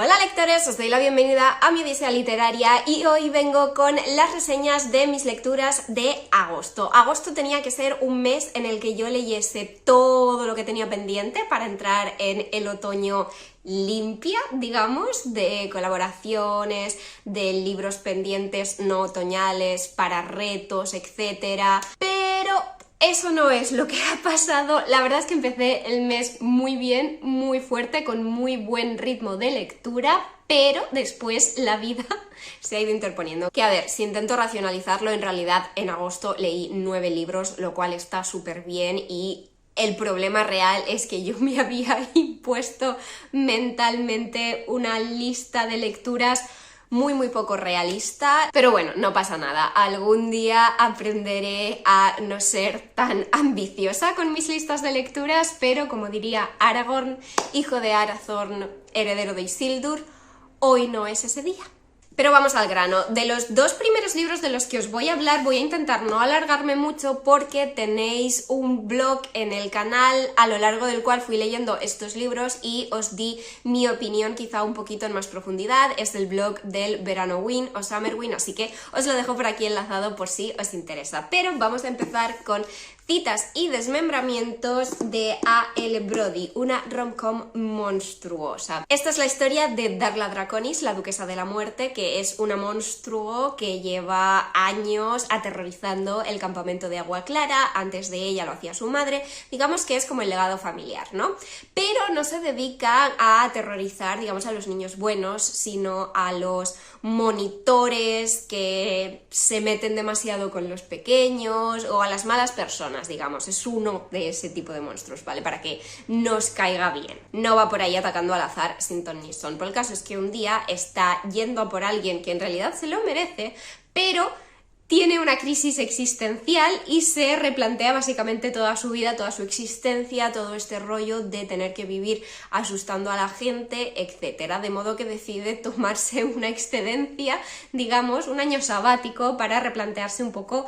Hola lectores, os doy la bienvenida a mi odisea literaria y hoy vengo con las reseñas de mis lecturas de agosto. Agosto tenía que ser un mes en el que yo leyese todo lo que tenía pendiente para entrar en el otoño limpia, digamos, de colaboraciones, de libros pendientes no otoñales, para retos, etc. Pero eso no es lo que ha pasado. La verdad es que empecé el mes muy bien, muy fuerte, con muy buen ritmo de lectura, pero después la vida se ha ido interponiendo. Que a ver, si intento racionalizarlo, en realidad en agosto leí 9 libros, lo cual está súper bien, y el problema real es que yo me había impuesto mentalmente una lista de lecturas muy poco realista, pero bueno, no pasa nada. Algún día aprenderé a no ser tan ambiciosa con mis listas de lecturas, pero como diría Aragorn, hijo de Arathorn, heredero de Isildur, hoy no es ese día. Pero vamos al grano. De los 2 primeros libros de los que os voy a hablar, voy a intentar no alargarme mucho porque tenéis un blog en el canal a lo largo del cual fui leyendo estos libros y os di mi opinión quizá un poquito en más profundidad. Es el blog del Verano Win o Summer Win, así que os lo dejo por aquí enlazado por si os interesa. Pero vamos a empezar con Citas y desmembramientos de A.L. Brody, una rom-com monstruosa. Esta es la historia de Darla Draconis, la duquesa de la muerte, que es una monstruo que lleva años aterrorizando el campamento de Agua Clara. Antes de ella lo hacía su madre, digamos que es como el legado familiar, ¿no? Pero no se dedica a aterrorizar, digamos, a los niños buenos, sino a los monitores que se meten demasiado con los pequeños o a las malas personas, digamos. Es uno de ese tipo de monstruos, ¿vale? Para que nos caiga bien. No va por ahí atacando al azar sin ton ni son. Pero el caso es que un día está yendo a por alguien que en realidad se lo merece, pero tiene una crisis existencial y se replantea básicamente toda su vida, toda su existencia, todo este rollo de tener que vivir asustando a la gente, etc. De modo que decide tomarse una excedencia, digamos, un año sabático para replantearse un poco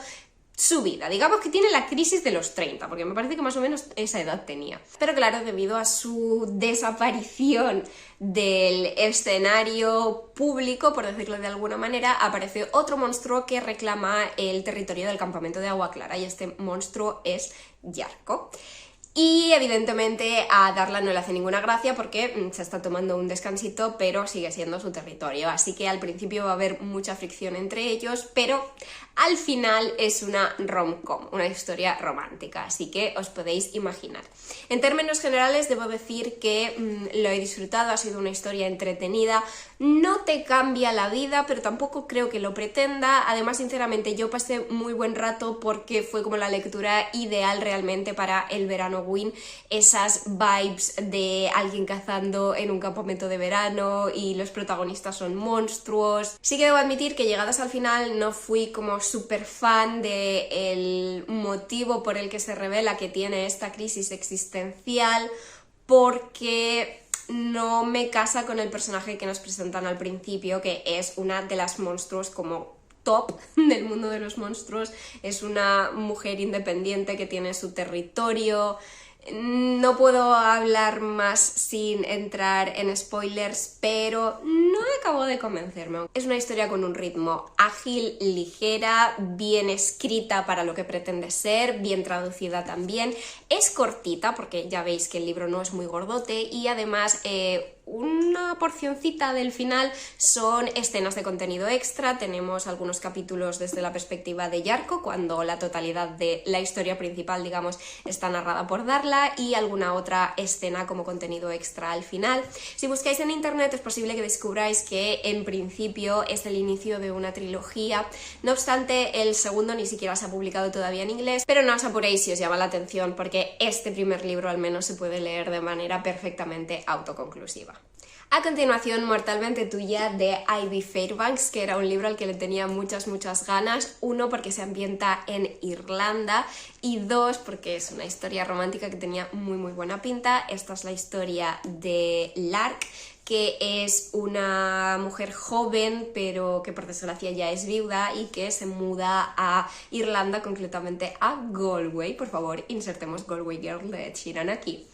su vida. Digamos que tiene la crisis de los 30, porque me parece que más o menos esa edad tenía. Pero claro, debido a su desaparición del escenario público, por decirlo de alguna manera, aparece otro monstruo que reclama el territorio del campamento de Agua Clara, y este monstruo es Yarko. Y evidentemente a Darla no le hace ninguna gracia porque se está tomando un descansito, pero sigue siendo su territorio, así que al principio va a haber mucha fricción entre ellos, pero al final es una rom-com, una historia romántica, así que os podéis imaginar. En términos generales debo decir que lo he disfrutado, ha sido una historia entretenida, no te cambia la vida, pero tampoco creo que lo pretenda. Además, sinceramente, yo pasé muy buen rato porque fue como la lectura ideal realmente para el verano Win, esas vibes de alguien cazando en un campamento de verano y los protagonistas son monstruos. Sí que debo admitir que llegadas al final no fui como súper fan del motivo por el que se revela que tiene esta crisis existencial, porque no me casa con el personaje que nos presentan al principio, que es una de las monstruos como top del mundo de los monstruos. Es una mujer independiente que tiene su territorio. No puedo hablar más sin entrar en spoilers, pero no acabo de convencerme. Es una historia con un ritmo ágil, ligera, bien escrita para lo que pretende ser, bien traducida también. Es cortita, porque ya veis que el libro no es muy gordote, y además una porcioncita del final son escenas de contenido extra. Tenemos algunos capítulos desde la perspectiva de Yarko, cuando la totalidad de la historia principal, digamos, está narrada por Darla, y alguna otra escena como contenido extra al final. Si buscáis en internet es posible que descubráis que en principio es el inicio de una trilogía. No obstante, el segundo ni siquiera se ha publicado todavía en inglés, pero no os apuréis si os llama la atención, porque este primer libro al menos se puede leer de manera perfectamente autoconclusiva. A continuación, Mortalmente Tuya, de Ivy Fairbanks, que era un libro al que le tenía muchas ganas. 1, porque se ambienta en Irlanda, y 2, porque es una historia romántica que tenía muy buena pinta. Esta es la historia de Lark, que es una mujer joven, pero que por desgracia ya es viuda y que se muda a Irlanda, concretamente a Galway. Por favor, insertemos Galway Girl de Ed Sheeran aquí.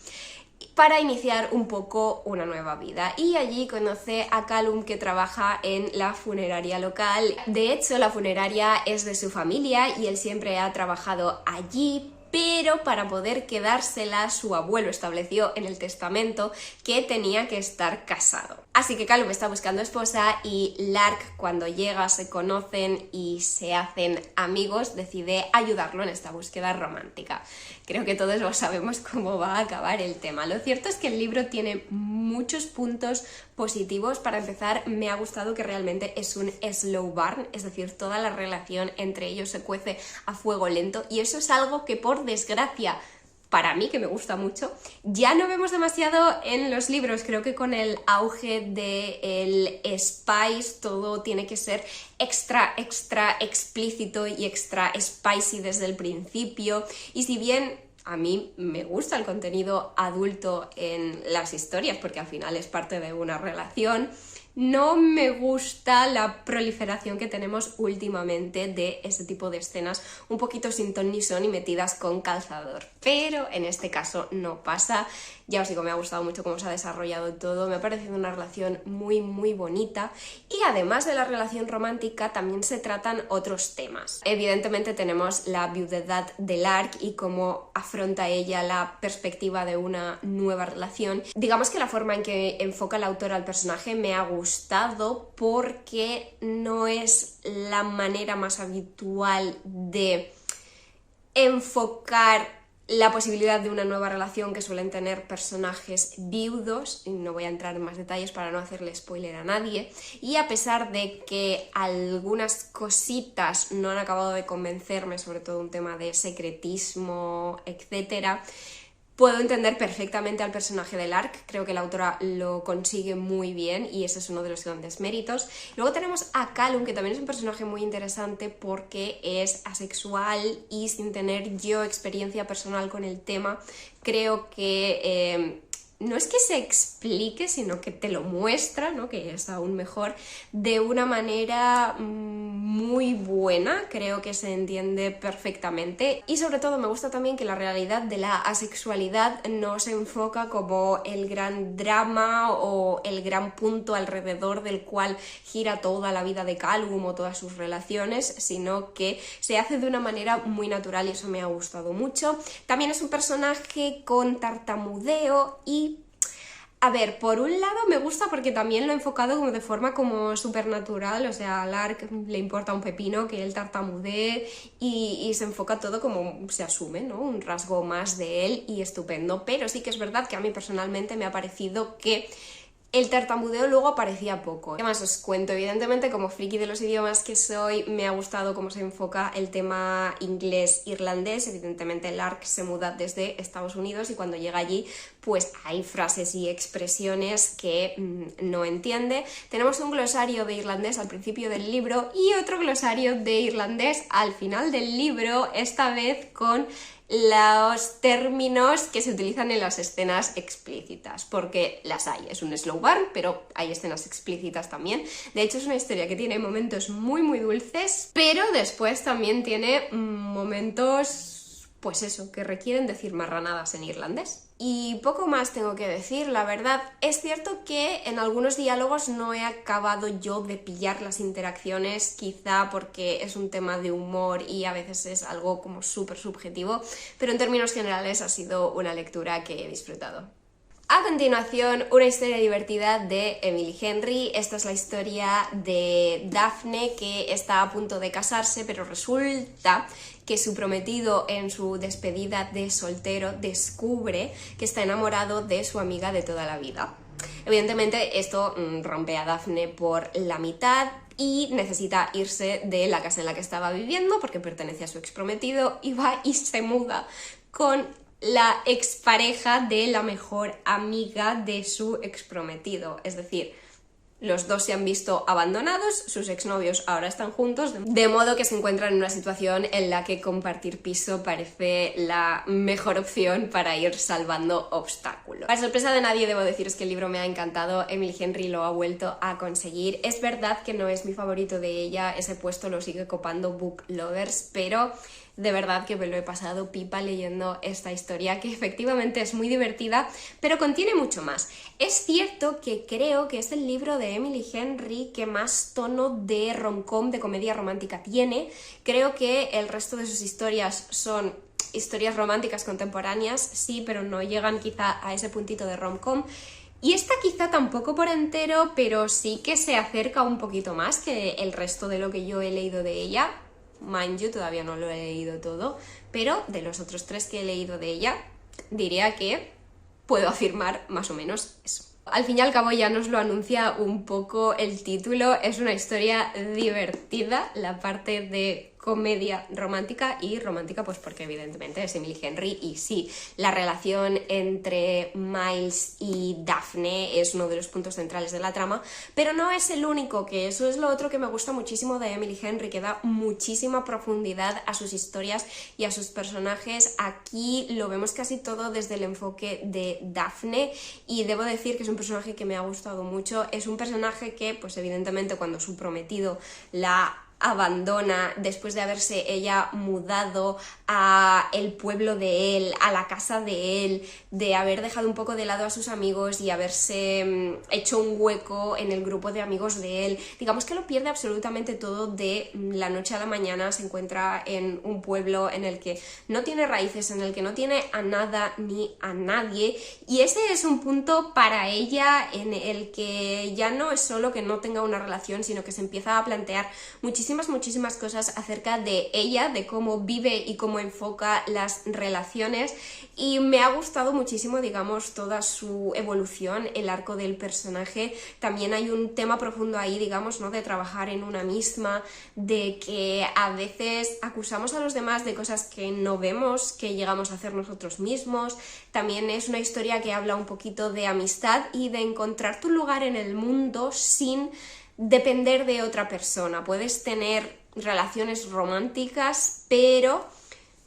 para iniciar un poco una nueva vida. Y allí conoce a Callum, que trabaja en la funeraria local. De hecho, la funeraria es de su familia y él siempre ha trabajado allí, pero para poder quedársela su abuelo estableció en el testamento que tenía que estar casado. Así que Callum está buscando esposa y Lark, cuando llega, se conocen y se hacen amigos, decide ayudarlo en esta búsqueda romántica. Creo que todos lo sabemos cómo va a acabar el tema. Lo cierto es que el libro tiene muchos puntos positivos. Para empezar, me ha gustado que realmente es un slow burn, es decir, toda la relación entre ellos se cuece a fuego lento, y eso es algo que, por desgracia, para mí, que me gusta mucho, ya no vemos demasiado en los libros. Creo que con el auge del spice todo tiene que ser extra explícito y extra spicy desde el principio, y si bien a mí me gusta el contenido adulto en las historias, porque al final es parte de una relación, no me gusta la proliferación que tenemos últimamente de ese tipo de escenas un poquito sin ton ni son y metidas con calzador. Pero en este caso no pasa. Ya os digo, me ha gustado mucho cómo se ha desarrollado todo, me ha parecido una relación muy bonita, y además de la relación romántica también se tratan otros temas. Evidentemente tenemos la viudedad de Lark y cómo afronta ella la perspectiva de una nueva relación. Digamos que la forma en que enfoca la autora al personaje me ha gustado, porque no es la manera más habitual de enfocar la posibilidad de una nueva relación que suelen tener personajes viudos, y no voy a entrar en más detalles para no hacerle spoiler a nadie, y a pesar de que algunas cositas no han acabado de convencerme, sobre todo un tema de secretismo, etcétera, puedo entender perfectamente al personaje de Lark. Creo que la autora lo consigue muy bien y ese es uno de los grandes méritos. Luego tenemos a Callum, que también es un personaje muy interesante porque es asexual y, sin tener yo experiencia personal con el tema, creo que no es que se explique, sino que te lo muestra, ¿no? Que es aún mejor, de una manera muy buena. Creo que se entiende perfectamente, y sobre todo me gusta también que la realidad de la asexualidad no se enfoca como el gran drama o el gran punto alrededor del cual gira toda la vida de Callum o todas sus relaciones, sino que se hace de una manera muy natural, y eso me ha gustado mucho. También es un personaje con tartamudeo y, a ver, por un lado me gusta porque también lo he enfocado como de forma como supernatural, o sea, a Lark le importa un pepino que él tartamudee y se enfoca todo como se asume, ¿no? Un rasgo más de él, y estupendo. Pero sí que es verdad que a mí personalmente me ha parecido que el tartamudeo luego aparecía poco. ¿Qué más os cuento? Evidentemente, como friki de los idiomas que soy, me ha gustado cómo se enfoca el tema inglés-irlandés. Evidentemente Lark se muda desde Estados Unidos y cuando llega allí pues hay frases y expresiones que no entiende. Tenemos un glosario de irlandés al principio del libro y otro glosario de irlandés al final del libro, esta vez con los términos que se utilizan en las escenas explícitas, porque las hay, es un slow burn, pero hay escenas explícitas también. De hecho, es una historia que tiene momentos muy dulces, pero después también tiene momentos, pues eso, que requieren decir marranadas en irlandés. Y poco más tengo que decir, la verdad. Es cierto que en algunos diálogos no he acabado yo de pillar las interacciones, quizá porque es un tema de humor y a veces es algo como súper subjetivo, pero en términos generales ha sido una lectura que he disfrutado. A continuación, una historia divertida de Emily Henry. Esta es la historia de Daphne, que está a punto de casarse, pero resulta que su prometido, en su despedida de soltero, descubre que está enamorado de su amiga de toda la vida. Evidentemente esto rompe a Daphne por la mitad y necesita irse de la casa en la que estaba viviendo porque pertenece a su exprometido, y va y se muda con la expareja de la mejor amiga de su exprometido. Es decir, Los dos se han visto abandonados, sus exnovios ahora están juntos, de modo que se encuentran en una situación en la que compartir piso parece la mejor opción para ir salvando obstáculos. Para sorpresa de nadie, debo deciros que el libro me ha encantado, Emily Henry lo ha vuelto a conseguir. Es verdad que no es mi favorito de ella, ese puesto lo sigue copando Book Lovers, pero de verdad que me lo he pasado pipa leyendo esta historia, que efectivamente es muy divertida, pero contiene mucho más. Es cierto que creo que es el libro de Emily Henry que más tono de rom-com, de comedia romántica tiene. Creo que el resto de sus historias son historias románticas contemporáneas, sí, pero no llegan quizá a ese puntito de rom-com. Y esta quizá tampoco por entero, pero sí que se acerca un poquito más que el resto de lo que yo he leído de ella. Mind you, todavía no lo he leído todo, pero de los otros 3 que he leído de ella, diría que puedo afirmar más o menos eso. Al fin y al cabo ya nos lo anuncia un poco el título, es una historia divertida, la parte de comedia romántica, y romántica pues porque evidentemente es Emily Henry, y sí, la relación entre Miles y Daphne es uno de los puntos centrales de la trama, pero no es el único, que eso es lo otro que me gusta muchísimo de Emily Henry, que da muchísima profundidad a sus historias y a sus personajes. Aquí lo vemos casi todo desde el enfoque de Daphne, y debo decir que es un personaje que me ha gustado mucho. Es un personaje que pues evidentemente cuando su prometido la abandona después de haberse ella mudado a el pueblo de él, a la casa de él, de haber dejado un poco de lado a sus amigos y haberse hecho un hueco en el grupo de amigos de él, digamos que lo pierde absolutamente todo de la noche a la mañana. Se encuentra en un pueblo en el que no tiene raíces, en el que no tiene a nada ni a nadie, y ese es un punto para ella en el que ya no es solo que no tenga una relación, sino que se empieza a plantear muchísimas cosas acerca de ella, de cómo vive y cómo enfoca las relaciones, y me ha gustado muchísimo, digamos, toda su evolución, el arco del personaje. También hay un tema profundo ahí, digamos, ¿no?, de trabajar en una misma, de que a veces acusamos a los demás de cosas que no vemos, que llegamos a hacer nosotros mismos. También es una historia que habla un poquito de amistad y de encontrar tu lugar en el mundo sin depender de otra persona. Puedes tener relaciones románticas, pero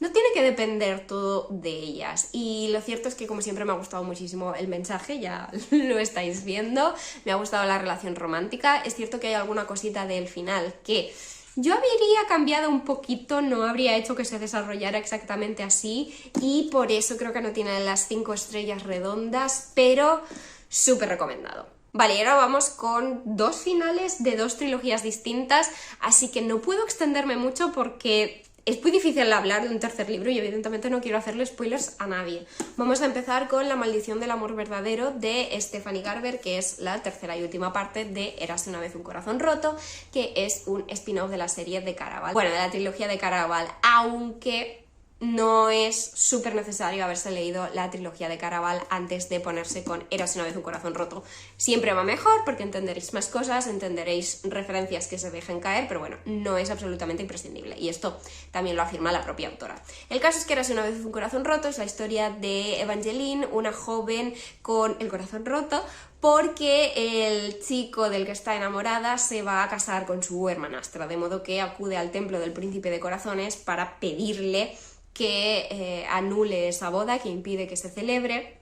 no tiene que depender todo de ellas. Y lo cierto es que, como siempre, me ha gustado muchísimo el mensaje, ya lo estáis viendo. Me ha gustado la relación romántica. Es cierto que hay alguna cosita del final que yo habría cambiado un poquito, no habría hecho que se desarrollara exactamente así, y por eso creo que no tiene las 5 estrellas redondas, pero súper recomendado. Vale, y ahora vamos con 2 finales de 2 trilogías distintas, así que no puedo extenderme mucho porque es muy difícil hablar de un tercer libro y evidentemente no quiero hacerle spoilers a nadie. Vamos a empezar con La maldición del amor verdadero de Stephanie Garber, que es la tercera y última parte de Érase una vez un corazón roto, que es un spin-off de la serie de Caraval. Bueno, de la trilogía de Caraval, aunque no es súper necesario haberse leído la trilogía de Caraval antes de ponerse con Érase una vez un corazón roto. Siempre va mejor porque entenderéis más cosas, entenderéis referencias que se dejen caer, pero bueno, no es absolutamente imprescindible, y esto también lo afirma la propia autora. El caso es que Érase una vez un corazón roto es la historia de Evangeline, una joven con el corazón roto porque el chico del que está enamorada se va a casar con su hermanastra, de modo que acude al templo del príncipe de corazones para pedirle que anule esa boda, que impide que se celebre,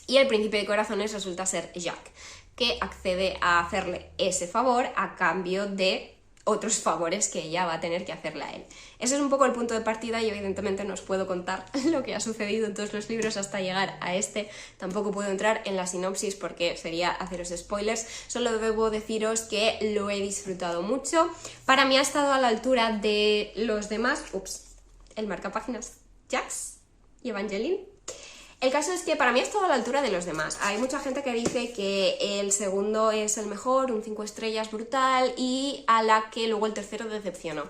y el príncipe de corazones resulta ser Jack, que accede a hacerle ese favor a cambio de otros favores que ella va a tener que hacerle a él. Ese es un poco el punto de partida, y evidentemente no os puedo contar lo que ha sucedido en todos los libros hasta llegar a este. Tampoco puedo entrar en la sinopsis porque sería haceros spoilers. Solo debo deciros que lo he disfrutado mucho. Para mí ha estado a la altura de los demás. El marcapáginas Jax y Evangeline. El caso es que para mí es todo a la altura de los demás. Hay mucha gente que dice que el segundo es el mejor, un 5 estrellas brutal, y a la que luego el tercero decepcionó.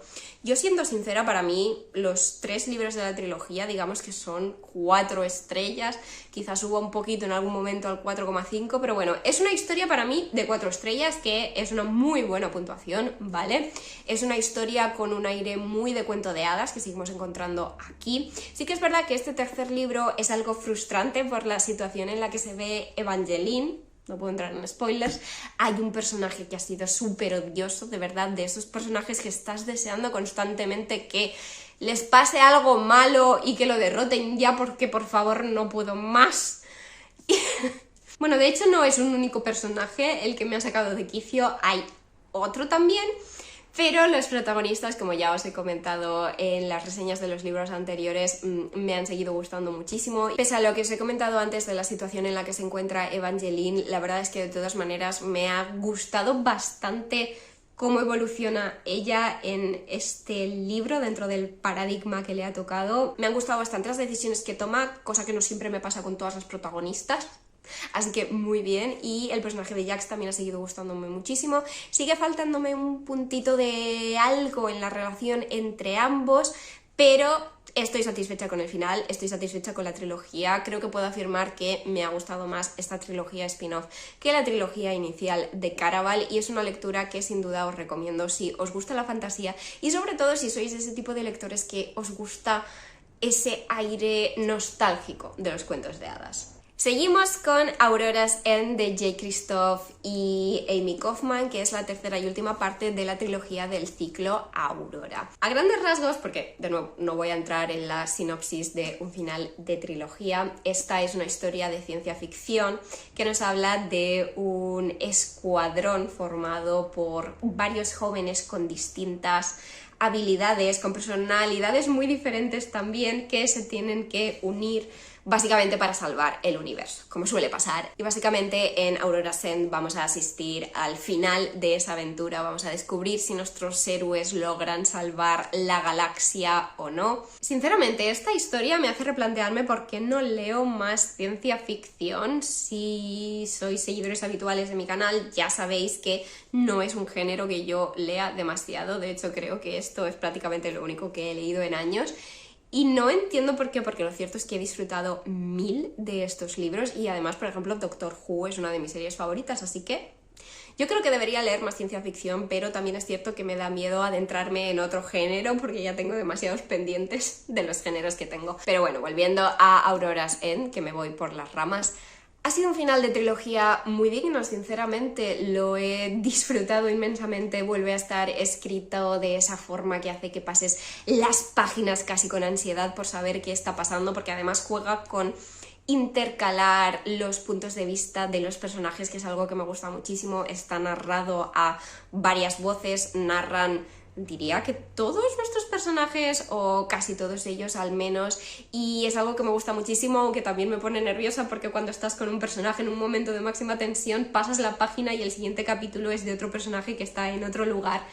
Yo, siendo sincera, para mí los 3 libros de la trilogía, digamos que son 4 estrellas, quizás suba un poquito en algún momento al 4,5, pero bueno, es una historia para mí de 4 estrellas, que es una muy buena puntuación, ¿vale? Es una historia con un aire muy de cuento de hadas que seguimos encontrando aquí. Sí que es verdad que este tercer libro es algo frustrante por la situación en la que se ve Evangeline, no puedo entrar en spoilers, hay un personaje que ha sido súper odioso, de verdad, de esos personajes que estás deseando constantemente que les pase algo malo y que lo derroten ya porque por favor no puedo más. Bueno, de hecho no es un único personaje el que me ha sacado de quicio, hay otro también, pero los protagonistas, como ya os he comentado en las reseñas de los libros anteriores, me han seguido gustando muchísimo. Pese a lo que os he comentado antes de la situación en la que se encuentra Evangeline, la verdad es que de todas maneras me ha gustado bastante cómo evoluciona ella en este libro dentro del paradigma que le ha tocado. Me han gustado bastante las decisiones que toma, cosa que no siempre me pasa con todas las protagonistas. Así que muy bien, y el personaje de Jax también ha seguido gustándome muchísimo. Sigue faltándome un puntito de algo en la relación entre ambos, pero estoy satisfecha con el final, estoy satisfecha con la trilogía. Creo que puedo afirmar que me ha gustado más esta trilogía spin-off que la trilogía inicial de Caraval, y es una lectura que sin duda os recomiendo si os gusta la fantasía y sobre todo si sois de ese tipo de lectores que os gusta ese aire nostálgico de los cuentos de hadas. Seguimos con Aurora's End de Jay Kristoff y Amy Kaufman, que es la tercera y última parte de la trilogía del ciclo Aurora. A grandes rasgos, porque de nuevo no voy a entrar en la sinopsis de un final de trilogía, esta es una historia de ciencia ficción que nos habla de un escuadrón formado por varios jóvenes con distintas habilidades, con personalidades muy diferentes también, que se tienen que unir básicamente para salvar el universo, como suele pasar. Y básicamente en Aurora's End vamos a asistir al final de esa aventura, vamos a descubrir si nuestros héroes logran salvar la galaxia o no. Sinceramente, esta historia me hace replantearme por qué no leo más ciencia ficción. Si sois seguidores habituales de mi canal, ya sabéis que no es un género que yo lea demasiado, de hecho creo que esto es prácticamente lo único que he leído en años. Y no entiendo por qué, porque lo cierto es que he disfrutado 1000 de estos libros y además, por ejemplo, Doctor Who es una de mis series favoritas, así que yo creo que debería leer más ciencia ficción, pero también es cierto que me da miedo adentrarme en otro género porque ya tengo demasiados pendientes de los géneros que tengo. Pero bueno, volviendo a Aurora's End, que me voy por las ramas. Ha sido un final de trilogía muy digno, sinceramente, lo he disfrutado inmensamente, vuelve a estar escrito de esa forma que hace que pases las páginas casi con ansiedad por saber qué está pasando, porque además juega con intercalar los puntos de vista de los personajes, que es algo que me gusta muchísimo. Está narrado a varias voces, narran, diría que todos nuestros personajes, o casi todos ellos al menos, y es algo que me gusta muchísimo, aunque también me pone nerviosa porque cuando estás con un personaje en un momento de máxima tensión pasas la página y el siguiente capítulo es de otro personaje que está en otro lugar.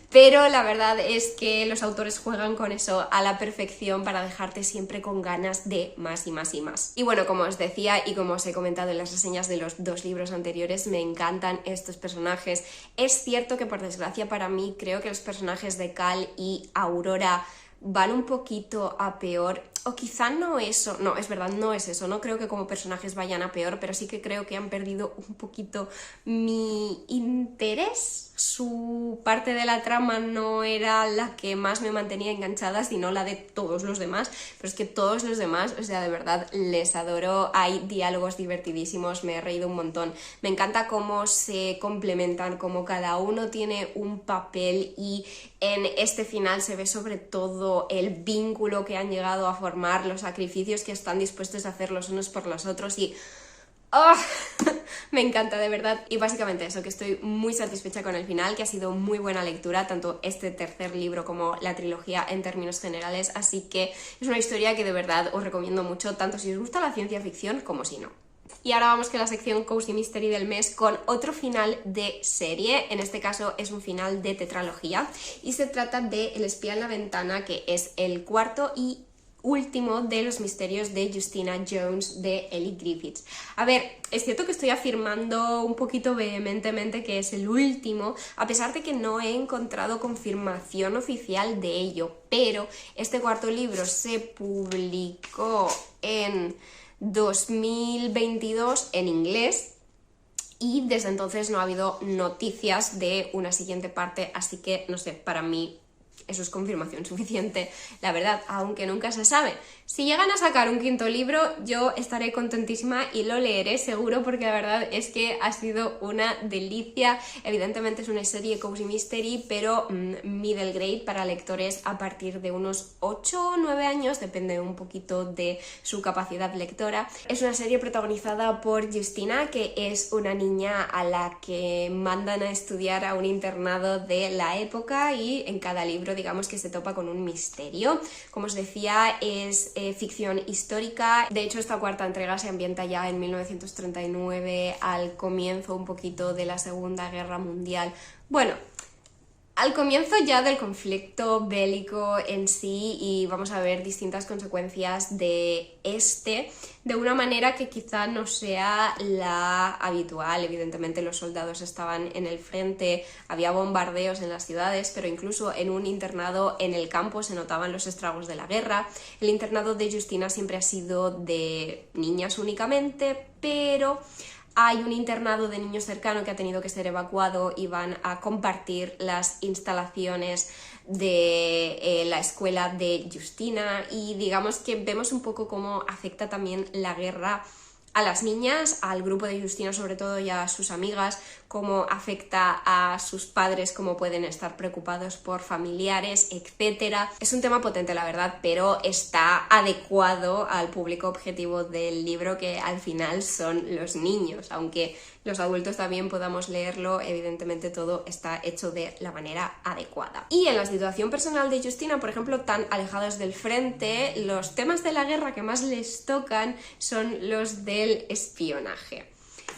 Pero la verdad es que los autores juegan con eso a la perfección para dejarte siempre con ganas de más y más y más. Y bueno, como os decía y como os he comentado en las reseñas de los dos libros anteriores, me encantan estos personajes. Es cierto que por desgracia para mí creo que los personajes de Cal y Aurora van un poquito a peor, o quizá no eso, no, es verdad, no es eso, no creo que como personajes vayan a peor, pero sí que creo que han perdido un poquito mi interés. Su parte de la trama no era la que más me mantenía enganchada, sino la de todos los demás, pero es que todos los demás, o sea, de verdad, les adoro, hay diálogos divertidísimos, me he reído un montón, me encanta cómo se complementan, cómo cada uno tiene un papel, y en este final se ve sobre todo el vínculo que han llegado a formar, los sacrificios que están dispuestos a hacer los unos por los otros, y ¡oh! Me encanta, de verdad. Y básicamente eso, que estoy muy satisfecha con el final, que ha sido muy buena lectura, tanto este tercer libro como la trilogía en términos generales, así que es una historia que de verdad os recomiendo mucho, tanto si os gusta la ciencia ficción como si no. Y ahora vamos con la sección Cozy Mystery del mes, con otro final de serie. En este caso es un final de tetralogía y se trata de El espía en la ventana, que es el cuarto y último de los misterios de Justina Jones de Ellie Griffiths. A ver, es cierto que estoy afirmando un poquito vehementemente que es el último, a pesar de que no he encontrado confirmación oficial de ello, pero este cuarto libro se publicó en 2022 en inglés y desde entonces no ha habido noticias de una siguiente parte, así que no sé, para mí eso es confirmación suficiente, la verdad, aunque nunca se sabe. Si llegan a sacar un quinto libro, yo estaré contentísima y lo leeré seguro, porque la verdad es que ha sido una delicia. Evidentemente es una serie cozy mystery, pero middle grade para lectores a partir de unos 8 o 9 años, depende un poquito de su capacidad lectora. Es una serie protagonizada por Justina, que es una niña a la que mandan a estudiar a un internado de la época, y en cada libro digamos que se topa con un misterio. Como os decía, es ficción histórica. De hecho, esta cuarta entrega se ambienta ya en 1939, al comienzo un poquito de la Segunda Guerra Mundial. Bueno, al comienzo ya del conflicto bélico en sí, y vamos a ver distintas consecuencias de este, de una manera que quizá no sea la habitual. Evidentemente los soldados estaban en el frente, había bombardeos en las ciudades, pero incluso en un internado en el campo se notaban los estragos de la guerra. El internado de Justina siempre ha sido de niñas únicamente, pero hay un internado de niños cercano que ha tenido que ser evacuado y van a compartir las instalaciones de la escuela de Justina, y digamos que vemos un poco cómo afecta también la guerra a las niñas, al grupo de Justina sobre todo y a sus amigas, cómo afecta a sus padres, cómo pueden estar preocupados por familiares, etc. Es un tema potente, la verdad, pero está adecuado al público objetivo del libro, que al final son los niños. Aunque los adultos también podamos leerlo, evidentemente todo está hecho de la manera adecuada. Y en la situación personal de Justina, por ejemplo, tan alejados del frente, los temas de la guerra que más les tocan son los del espionaje.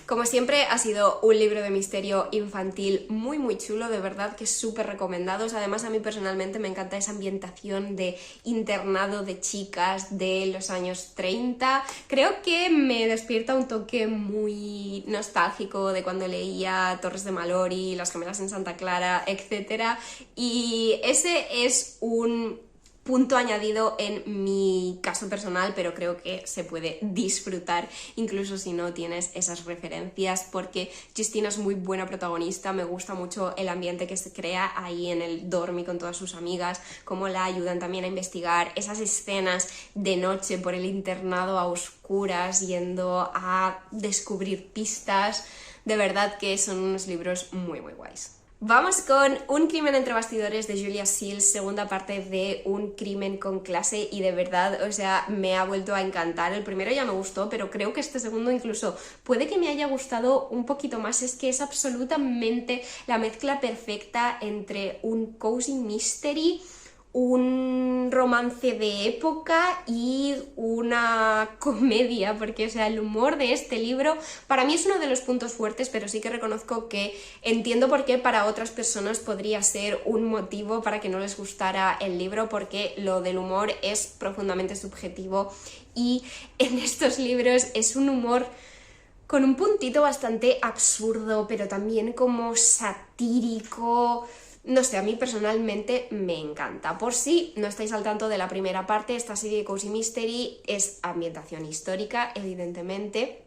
Como siempre, ha sido un libro de misterio infantil muy chulo, de verdad que súper recomendados. Además, a mí personalmente me encanta esa ambientación de internado de chicas de los años 30. Creo que me despierta un toque muy nostálgico de cuando leía Torres de Mallory, Las gemelas en Santa Clara, etc. Y ese es un punto añadido en mi caso personal, pero creo que se puede disfrutar incluso si no tienes esas referencias, porque Justina es muy buena protagonista. Me gusta mucho el ambiente que se crea ahí en el dormi con todas sus amigas, cómo la ayudan también a investigar esas escenas de noche por el internado a oscuras, yendo a descubrir pistas. De verdad que son unos libros muy guays. Vamos con Un crimen entre bastidores de Julia Sills, segunda parte de Un crimen con clase, y de verdad, o sea, me ha vuelto a encantar. El primero ya me gustó, pero creo que este segundo incluso puede que me haya gustado un poquito más. Es que es absolutamente la mezcla perfecta entre un cozy mystery, un romance de época y una comedia, porque o sea, el humor de este libro para mí es uno de los puntos fuertes, pero sí que reconozco que entiendo por qué para otras personas podría ser un motivo para que no les gustara el libro, porque lo del humor es profundamente subjetivo, y en estos libros es un humor con un puntito bastante absurdo, pero también como satírico. No sé, a mí personalmente me encanta. Por si no estáis al tanto de la primera parte, esta serie de Cozy Mystery es ambientación histórica, evidentemente.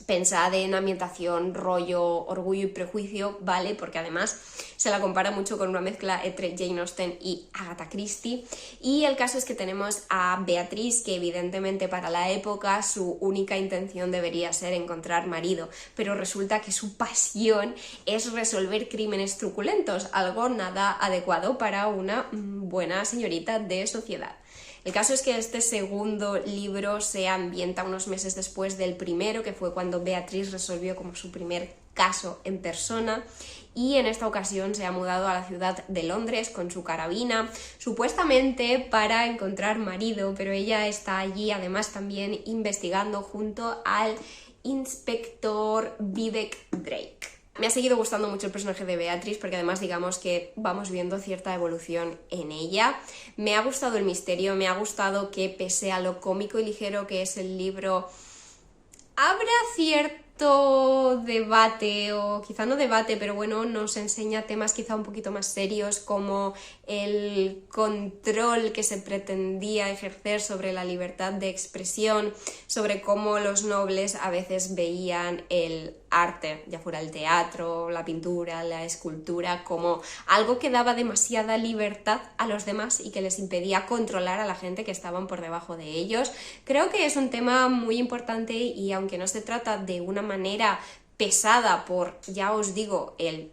Pensad en ambientación rollo Orgullo y Prejuicio, ¿vale? Porque además se la compara mucho con una mezcla entre Jane Austen y Agatha Christie. Y el caso es que tenemos a Beatriz, que evidentemente para la época su única intención debería ser encontrar marido, pero resulta que su pasión es resolver crímenes truculentos, algo nada adecuado para una buena señorita de sociedad. El caso es que este segundo libro se ambienta unos meses después del primero, que fue cuando Beatriz resolvió como su primer caso en persona, y en esta ocasión se ha mudado a la ciudad de Londres con su carabina, supuestamente para encontrar marido, pero ella está allí además también investigando junto al inspector Vivek Drake. Me ha seguido gustando mucho el personaje de Beatriz, porque además digamos que vamos viendo cierta evolución en ella. Me ha gustado el misterio, me ha gustado que pese a lo cómico y ligero que es el libro, habrá cierto debate, o quizá no debate, pero bueno, nos enseña temas quizá un poquito más serios, como el control que se pretendía ejercer sobre la libertad de expresión, sobre cómo los nobles a veces veían el arte, ya fuera el teatro, la pintura, la escultura, como algo que daba demasiada libertad a los demás y que les impedía controlar a la gente que estaban por debajo de ellos. Creo que es un tema muy importante y aunque no se trata de una manera pesada por, ya os digo, el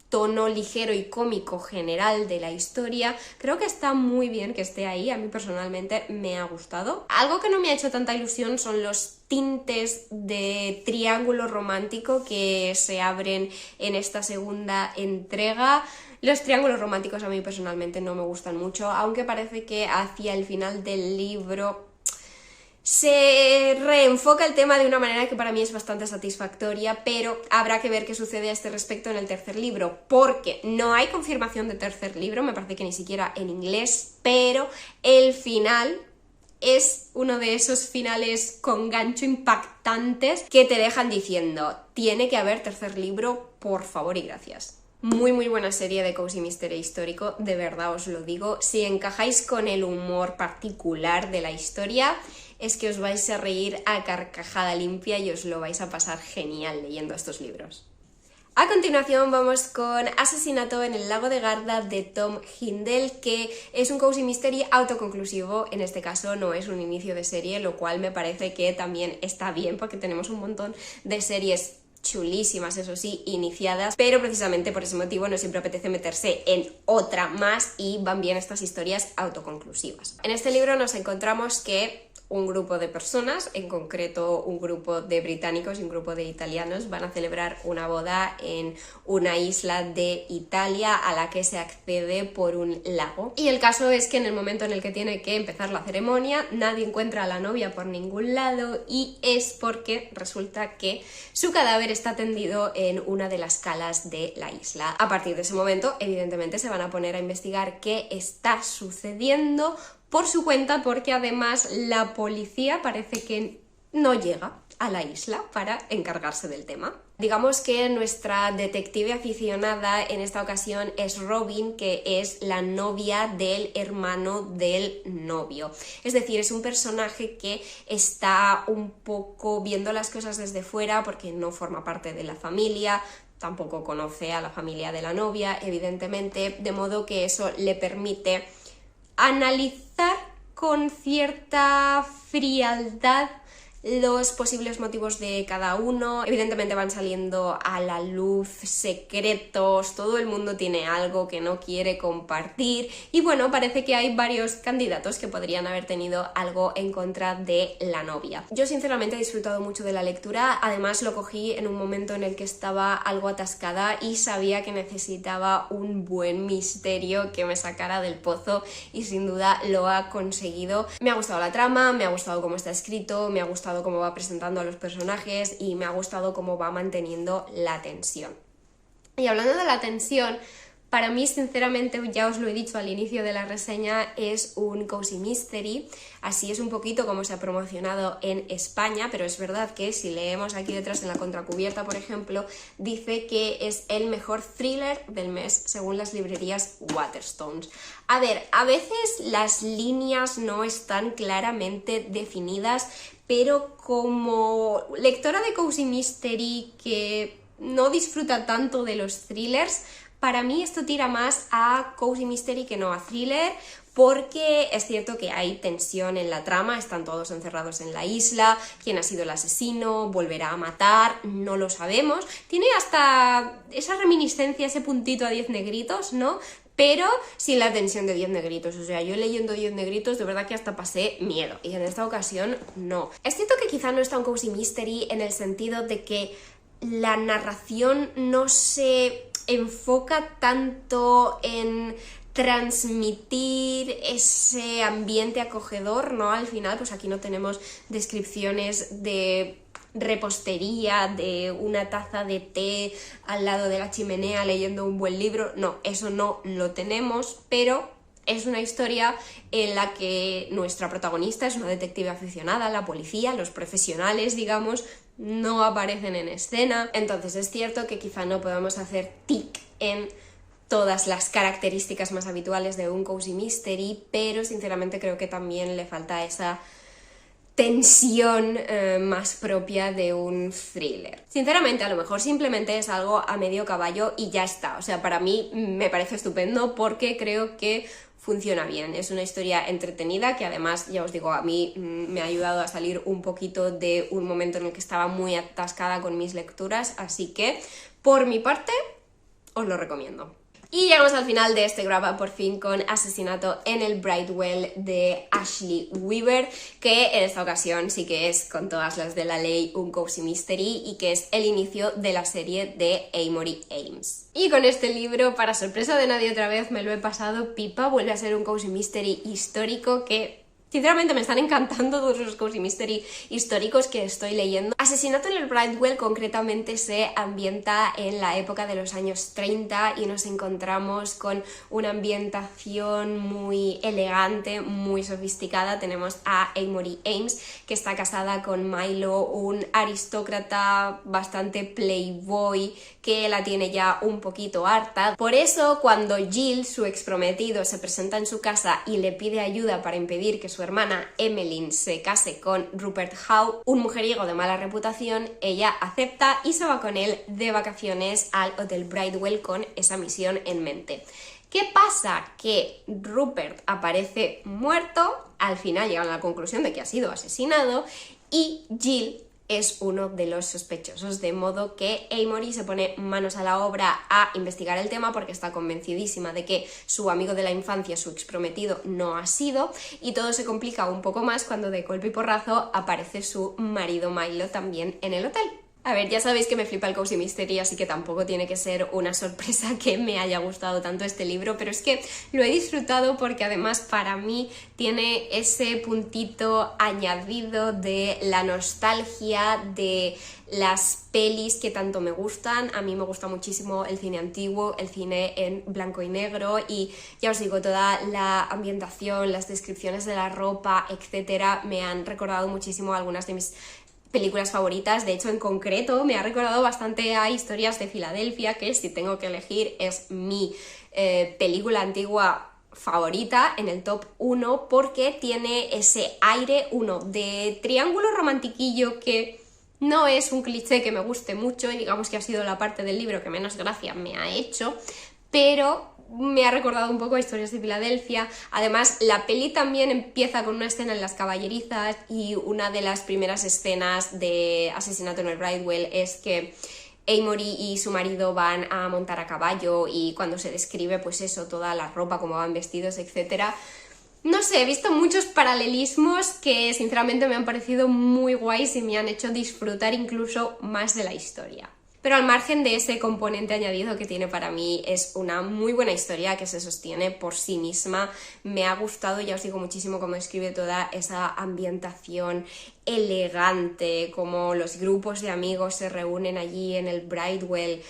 tono ligero y cómico general de la historia, creo que está muy bien que esté ahí. A mí personalmente me ha gustado. Algo que no me ha hecho tanta ilusión son los tintes de triángulo romántico que se abren en esta segunda entrega. Los triángulos románticos a mí personalmente no me gustan mucho, aunque parece que hacia el final del libro se reenfoca el tema de una manera que para mí es bastante satisfactoria, pero habrá que ver qué sucede a este respecto en el tercer libro, porque no hay confirmación de tercer libro, me parece que ni siquiera en inglés, pero el final es uno de esos finales con gancho impactantes que te dejan diciendo, tiene que haber tercer libro, por favor y gracias. Muy buena serie de Cozy Mystery histórico, de verdad os lo digo. Si encajáis con el humor particular de la historia, es que os vais a reír a carcajada limpia y os lo vais a pasar genial leyendo estos libros. A continuación vamos con Asesinato en el lago de Garda de Tom Hindle, que es un Cozy Mystery autoconclusivo. En este caso no es un inicio de serie, lo cual me parece que también está bien porque tenemos un montón de series chulísimas, eso sí, iniciadas, pero precisamente por ese motivo no siempre apetece meterse en otra más y van bien estas historias autoconclusivas. En este libro nos encontramos que un grupo de personas, en concreto un grupo de británicos y un grupo de italianos, van a celebrar una boda en una isla de Italia a la que se accede por un lago. Y el caso es que en el momento en el que tiene que empezar la ceremonia, nadie encuentra a la novia por ningún lado y es porque resulta que su cadáver está tendido en una de las calas de la isla. A partir de ese momento, evidentemente, se van a poner a investigar qué está sucediendo por su cuenta, porque además la policía parece que no llega a la isla para encargarse del tema. Digamos que nuestra detective aficionada en esta ocasión es Robin, que es la novia del hermano del novio. Es decir, es un personaje que está un poco viendo las cosas desde fuera porque no forma parte de la familia, tampoco conoce a la familia de la novia, evidentemente, de modo que eso le permite analizar con cierta frialdad los posibles motivos de cada uno. Evidentemente van saliendo a la luz secretos, todo el mundo tiene algo que no quiere compartir y bueno, parece que hay varios candidatos que podrían haber tenido algo en contra de la novia. Yo sinceramente he disfrutado mucho de la lectura, además lo cogí en un momento en el que estaba algo atascada y sabía que necesitaba un buen misterio que me sacara del pozo y sin duda lo ha conseguido. Me ha gustado la trama, me ha gustado cómo está escrito, me ha gustado cómo va presentando a los personajes y me ha gustado cómo va manteniendo la tensión. Y hablando de la tensión, para mí sinceramente, ya os lo he dicho al inicio de la reseña, es un Cozy Mystery, así es un poquito como se ha promocionado en España, pero es verdad que si leemos aquí detrás en la contracubierta, por ejemplo, dice que es el mejor thriller del mes según las librerías Waterstones. A ver, a veces las líneas no están claramente definidas, pero como lectora de Cozy Mystery que no disfruta tanto de los thrillers, para mí esto tira más a Cozy Mystery que no a thriller, porque es cierto que hay tensión en la trama, están todos encerrados en la isla, quién ha sido el asesino, volverá a matar, no lo sabemos. Tiene hasta esa reminiscencia, ese puntito a 10 negritos, ¿no? Pero sin la tensión de 10 negritos, o sea, yo leyendo 10 negritos de verdad que hasta pasé miedo, y en esta ocasión no. Es cierto que quizá no está un Cozy Mystery en el sentido de que la narración no se enfoca tanto en transmitir ese ambiente acogedor, ¿no? Al final, pues aquí no tenemos descripciones de repostería, de una taza de té al lado de la chimenea leyendo un buen libro, no, eso no lo tenemos, pero es una historia en la que nuestra protagonista es una detective aficionada, la policía, los profesionales, digamos, no aparecen en escena, entonces es cierto que quizá no podamos hacer tic en todas las características más habituales de un Cozy Mystery, pero sinceramente creo que también le falta esa tensión más propia de un thriller. Sinceramente, a lo mejor simplemente es algo a medio caballo y ya está. O sea, para mí me parece estupendo porque creo que funciona bien. Es una historia entretenida que además, ya os digo, a mí me ha ayudado a salir un poquito de un momento en el que estaba muy atascada con mis lecturas, así que, por mi parte, os lo recomiendo. Y llegamos al final de este grab por fin con Asesinato en el Bridewell de Ashley Weaver, que en esta ocasión sí que es, con todas las de la ley, un cozy mystery y que es el inicio de la serie de Amory Ames. Y con este libro, para sorpresa de nadie otra vez, me lo he pasado pipa. Vuelve a ser un cozy mystery histórico que sinceramente me están encantando todos los cozy mystery históricos que estoy leyendo. Asesinato en el Bridewell concretamente se ambienta en la época de los años 30 y nos encontramos con una ambientación muy elegante, muy sofisticada. Tenemos a Amory Ames, que está casada con Milo, un aristócrata bastante playboy que la tiene ya un poquito harta. Por eso, cuando Jill, su exprometido, se presenta en su casa y le pide ayuda para impedir que su hermana Emmeline se case con Rupert Howe, un mujeriego de mala reputación, ella acepta y se va con él de vacaciones al Hotel Bridewell con esa misión en mente. ¿Qué pasa? Que Rupert aparece muerto, al final llegan a la conclusión de que ha sido asesinado y Jill es uno de los sospechosos, de modo que Amory se pone manos a la obra a investigar el tema porque está convencidísima de que su amigo de la infancia, su exprometido, no ha sido, y todo se complica un poco más cuando de golpe y porrazo aparece su marido Milo también en el hotel. A ver, ya sabéis que me flipa el cozy mystery, así que tampoco tiene que ser una sorpresa que me haya gustado tanto este libro, pero es que lo he disfrutado porque además para mí tiene ese puntito añadido de la nostalgia de las pelis que tanto me gustan. A mí me gusta muchísimo el cine antiguo, el cine en blanco y negro, y ya os digo, toda la ambientación, las descripciones de la ropa, etcétera, me han recordado muchísimo algunas de mis películas favoritas. De hecho, en concreto me ha recordado bastante a Historias de Filadelfia, que si tengo que elegir es mi película antigua favorita, en el top 1, porque tiene ese aire, de triángulo romantiquillo, que no es un cliché que me guste mucho y digamos que ha sido la parte del libro que menos gracia me ha hecho, pero me ha recordado un poco a Historias de Filadelfia. Además, la peli también empieza con una escena en las caballerizas y una de las primeras escenas de Asesinato en el Bridewell es que Amory y su marido van a montar a caballo y cuando se describe pues eso, toda la ropa, cómo van vestidos, etcétera. No sé, he visto muchos paralelismos que sinceramente me han parecido muy guays y me han hecho disfrutar incluso más de la historia. Pero al margen de ese componente añadido que tiene, para mí es una muy buena historia que se sostiene por sí misma. Me ha gustado, ya os digo, muchísimo cómo escribe toda esa ambientación elegante, cómo los grupos de amigos se reúnen allí en el Bridewell,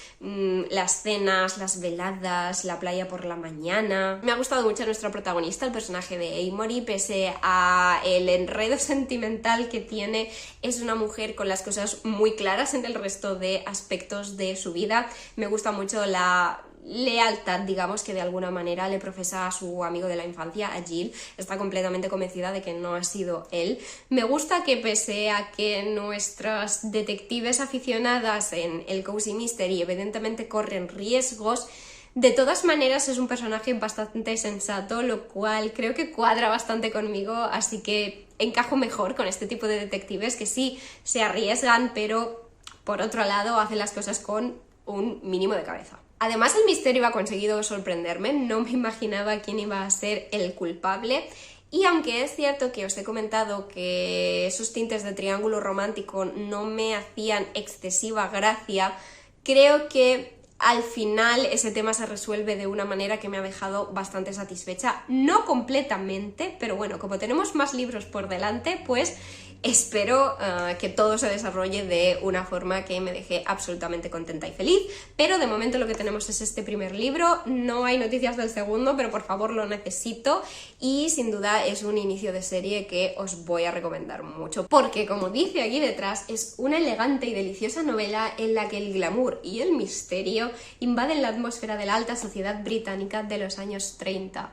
las cenas, las veladas, la playa por la mañana. Me ha gustado mucho nuestra protagonista, el personaje de Amory, pese a el enredo sentimental que tiene. Es una mujer con las cosas muy claras en el resto de aspectos de su vida. Me gusta mucho la lealtad, digamos, que de alguna manera le profesa a su amigo de la infancia, a Jill. Está completamente convencida de que no ha sido él. Me gusta que pese a que nuestras detectives aficionadas en el cozy mystery evidentemente corren riesgos, de todas maneras es un personaje bastante sensato, lo cual creo que cuadra bastante conmigo, así que encajo mejor con este tipo de detectives que sí se arriesgan, pero por otro lado hacen las cosas con un mínimo de cabeza. Además, el misterio ha conseguido sorprenderme, no me imaginaba quién iba a ser el culpable, y aunque es cierto que os he comentado que esos tintes de triángulo romántico no me hacían excesiva gracia, creo que al final ese tema se resuelve de una manera que me ha dejado bastante satisfecha, no completamente, pero bueno, como tenemos más libros por delante, pues espero que todo se desarrolle de una forma que me deje absolutamente contenta y feliz, pero de momento lo que tenemos es este primer libro. No hay noticias del segundo, pero por favor lo necesito, y sin duda es un inicio de serie que os voy a recomendar mucho, porque como dice aquí detrás, es una elegante y deliciosa novela en la que el glamour y el misterio invaden la atmósfera de la alta sociedad británica de los años 30.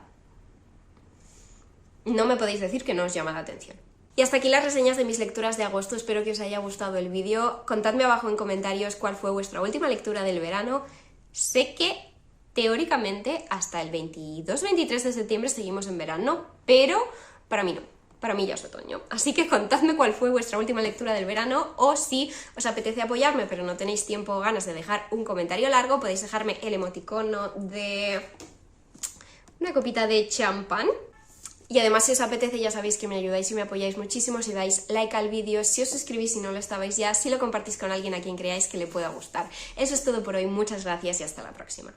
No me podéis decir que no os llama la atención. Y hasta aquí las reseñas de mis lecturas de agosto, espero que os haya gustado el vídeo. Contadme abajo en comentarios cuál fue vuestra última lectura del verano. Sé que teóricamente hasta el 22-23 de septiembre seguimos en verano, pero para mí no. Para mí ya es otoño. Así que contadme cuál fue vuestra última lectura del verano, o si os apetece apoyarme pero no tenéis tiempo o ganas de dejar un comentario largo, podéis dejarme el emoticono de una copita de champán. Y además, si os apetece, ya sabéis que me ayudáis y me apoyáis muchísimo si dais like al vídeo, si os suscribís si no lo estabais ya, si lo compartís con alguien a quien creáis que le pueda gustar. Eso es todo por hoy, muchas gracias y hasta la próxima.